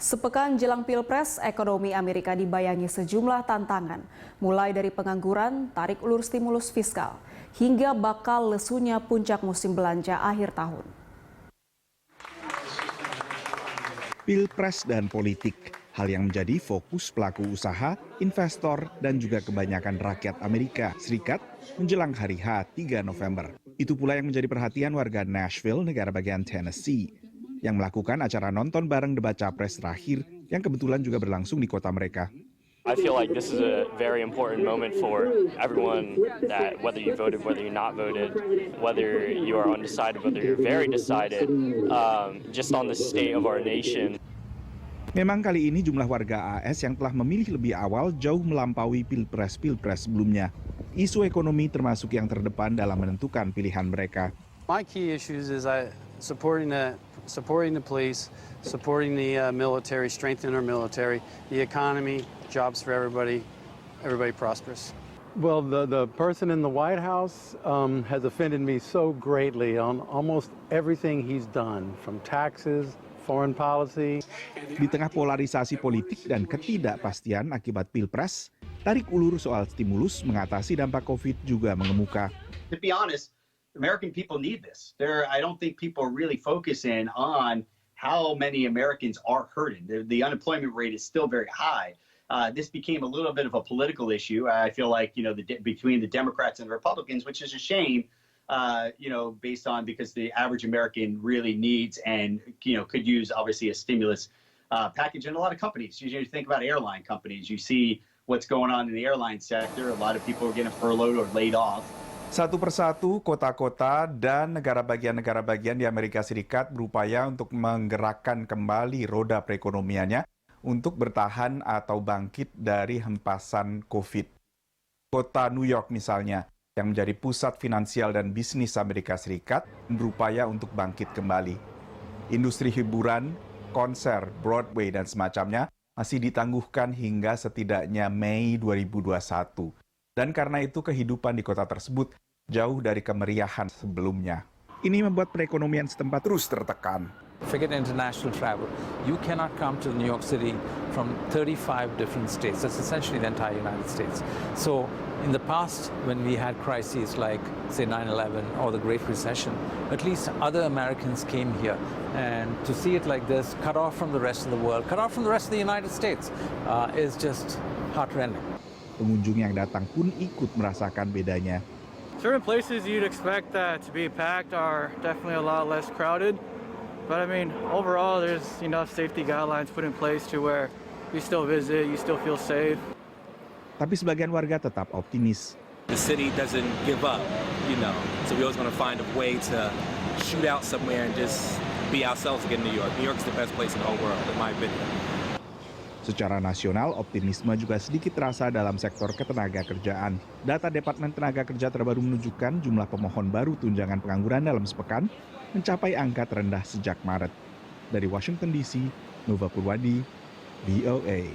Sepekan jelang Pilpres, ekonomi Amerika dibayangi sejumlah tantangan, mulai dari pengangguran, tarik ulur stimulus fiskal, hingga bakal lesunya puncak musim belanja akhir tahun. Pilpres dan politik, hal yang menjadi fokus pelaku usaha, investor, dan juga kebanyakan rakyat Amerika Serikat menjelang hari H 3 November. Itu pula yang menjadi perhatian warga Nashville, negara bagian Tennessee, yang melakukan acara nonton bareng debat capres terakhir yang kebetulan juga berlangsung di kota mereka. I feel like this is a very important moment for everyone, that whether you voted, whether you're not voted, whether you are undecided, whether you're very decided, just on the state of our nation. Memang kali ini jumlah warga AS yang telah memilih lebih awal jauh melampaui pilpres-pilpres sebelumnya. Isu ekonomi termasuk yang terdepan dalam menentukan pilihan mereka. My key issues is supporting the police, supporting the military, strengthening our military, the economy, jobs for everybody prospers. Well, the person in the White House has offended me so greatly on almost everything he's done, from taxes, foreign policy. Di tengah polarisasi politik dan ketidakpastian akibat pilpres, tarik ulur soal stimulus mengatasi dampak COVID juga mengemuka. To be honest, American people need this. I don't think people are really focusing on how many Americans are hurting. The unemployment rate is still very high. This became a little bit of a political issue. I feel like, between the Democrats and the Republicans, which is a shame, based on because the average American really needs and, could use obviously a stimulus package. And a lot of companies, you think about airline companies, you see what's going on in the airline sector. A lot of people are getting furloughed or laid off. Satu persatu, kota-kota dan negara bagian di Amerika Serikat berupaya untuk menggerakkan kembali roda perekonomiannya untuk bertahan atau bangkit dari hempasan COVID. Kota New York misalnya, yang menjadi pusat finansial dan bisnis Amerika Serikat, berupaya untuk bangkit kembali. Industri hiburan, konser, Broadway, dan semacamnya masih ditangguhkan hingga setidaknya Mei 2021. Dan karena itu kehidupan di kota tersebut jauh dari kemeriahan sebelumnya. Ini membuat perekonomian setempat terus tertekan. Forget international travel. You cannot come to New York City from 35 different states. That's essentially the entire United States. So in the past, when we had crises like, say, 9/11 or the Great Recession, at least other Americans came here. And to see it like this, cut off from the rest of the world, cut off from the rest of the United States, is just heartrending. Pengunjung yang datang pun ikut merasakan bedanya. Certain places you'd expect that to be packed are definitely a lot less crowded. But I mean, overall, there's enough safety guidelines put in place to where you still visit, you still feel safe. Tapi sebagian warga tetap optimis. The city doesn't give up, so we always want to find a way to shoot out somewhere and just be ourselves again in New York. New York's the best place in the whole world, in my opinion. Secara nasional, optimisme juga sedikit terasa dalam sektor ketenagakerjaan. Data Departemen Tenaga Kerja terbaru menunjukkan jumlah pemohon baru tunjangan pengangguran dalam sepekan mencapai angka terendah sejak Maret. Dari Washington DC, Nova Purwadi, VOA.